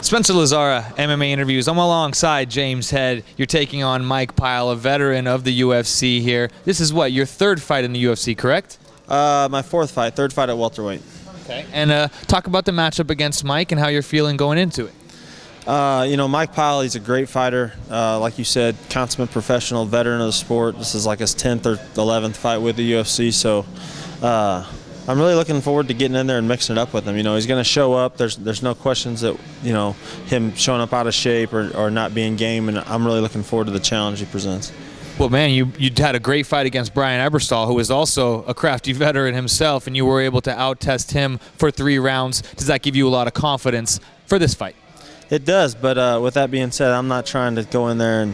Spencer Lazara, MMA interviews. I'm alongside James Head. You're taking on Mike Pyle, a veteran of the UFC here. This is what, your third fight in the UFC, correct? My fourth fight, third fight at welterweight. Okay. And talk about the matchup against Mike and how you're feeling going into it. You know, Mike Pyle, he's a great fighter. Like you said, consummate professional, veteran of the sport. This is like his 10th or 11th fight with the UFC, so I'm really looking forward to getting in there and mixing it up with him. You know, he's going to show up. There's no questions that, you know, him showing up out of shape or not being game, and I'm really looking forward to the challenge he presents. Well, man, you had a great fight against Brian Eberstahl, who is also a crafty veteran himself, and you were able to out-test him for 3 rounds. Does that give you a lot of confidence for this fight? It does, but with that being said, I'm not trying to go in there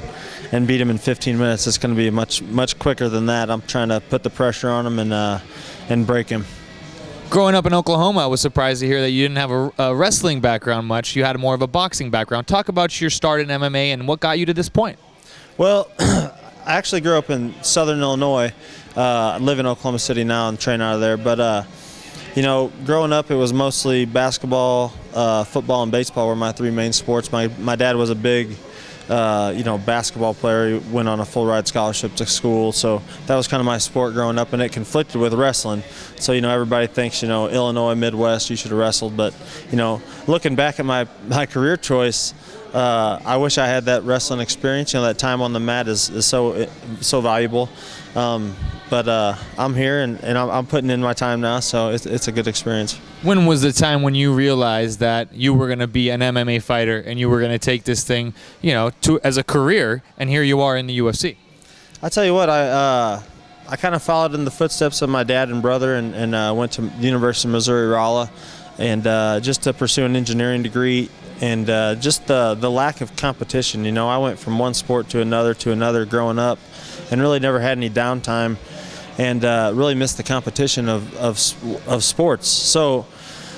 and beat him in 15 minutes. It's going to be much quicker than that. I'm trying to put the pressure on him and break him. Growing up in Oklahoma, I was surprised to hear that you didn't have a wrestling background much. You had more of a boxing background. Talk about your start in MMA and what got you to this point. Well, I actually grew up in southern Illinois. I live in Oklahoma City now and train out of there. But, you know, growing up, it was mostly basketball, football, and baseball were my 3 main sports. My dad was a big you know, basketball player. He went on a full ride scholarship to school, so that was kind of my sport growing up, and it conflicted with wrestling. So, you know, everybody thinks, you know, Illinois, Midwest, you should have wrestled, but, you know, looking back at my career choice, I wish I had that wrestling experience. You know, that time on the mat is so valuable. But I'm here and I'm putting in my time now, so it's a good experience. When was the time when you realized that you were going to be an MMA fighter and you were going to take this thing, you know, as a career, and here you are in the UFC? I tell you what, I kind of followed in the footsteps of my dad and brother and went to the University of Missouri-Rolla and just to pursue an engineering degree. And just the lack of competition. You know, I went from one sport to another growing up and really never had any downtime and really missed the competition of sports. So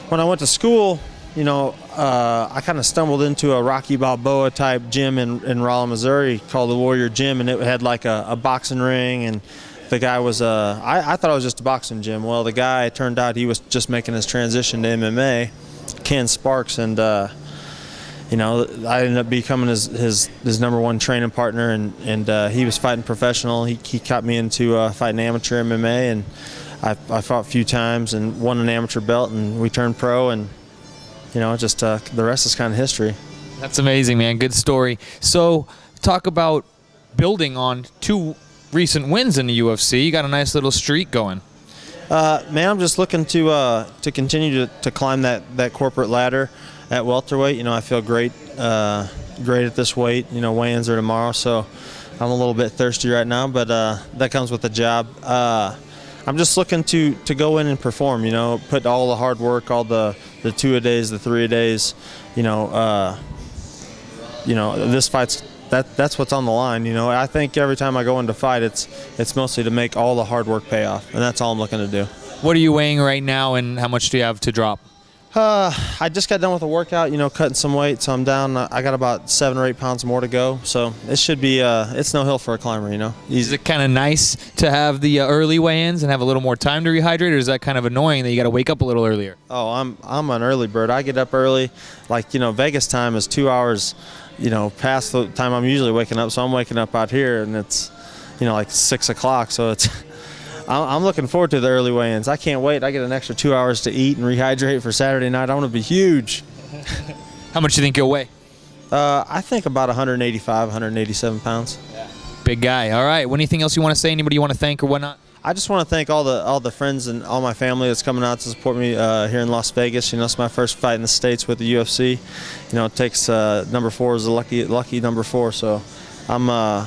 when I went to school, you know, I kind of stumbled into a Rocky Balboa type gym in Rolla, Missouri called the Warrior Gym, and it had like a boxing ring, and the guy was I thought it was just a boxing gym. Well, the guy, it turned out he was just making his transition to MMA, Ken Sparks, and you know, I ended up becoming his #1 training partner, and he was fighting professional. He got me into fighting amateur MMA, and I fought a few times and won an amateur belt, and we turned pro, and you know, just the rest is kind of history. That's amazing, man. Good story. So talk about building on 2 recent wins in the UFC. You got a nice little streak going. Man, I'm just looking to continue to climb that corporate ladder at welterweight. You know, I feel great at this weight. You know, weigh-ins are tomorrow, so I'm a little bit thirsty right now, but that comes with the job. I'm just looking to go in and perform, you know, put all the hard work, all the 2-a-days, the 3-a-days, you know, this fight's that's what's on the line. You know, I think every time I go into fight, it's mostly to make all the hard work pay off, and that's all I'm looking to do. What are you weighing right now, and how much do you have to drop? I just got done with a workout, you know, cutting some weight, so I'm down. I got about 7 or 8 pounds more to go, so it should be. It's no hill for a climber, you know. Is it kind of nice to have the early weigh-ins and have a little more time to rehydrate, or is that kind of annoying that you got to wake up a little earlier? Oh, I'm an early bird. I get up early. Like, you know, Vegas time is 2 hours, you know, past the time I'm usually waking up. So I'm waking up out here, and it's, you know, like 6 o'clock. So it's. I'm looking forward to the early weigh-ins. I can't wait. I get an extra 2 hours to eat and rehydrate for Saturday night. I want to be huge. How much do you think you'll weigh? I think about 185, 187 pounds. Yeah. Big guy. All right. Anything else you want to say? Anybody you want to thank or whatnot? I just want to thank all the friends and all my family that's coming out to support me here in Las Vegas. You know, it's my first fight in the States with the UFC. You know, it takes #4 is a lucky #4. So I'm.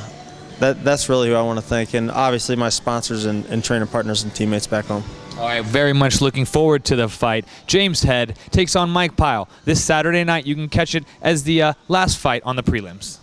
That's really who I want to thank, and obviously my sponsors and training partners and teammates back home. All right, very much looking forward to the fight. James Head takes on Mike Pyle this Saturday night. You can catch it as the last fight on the prelims.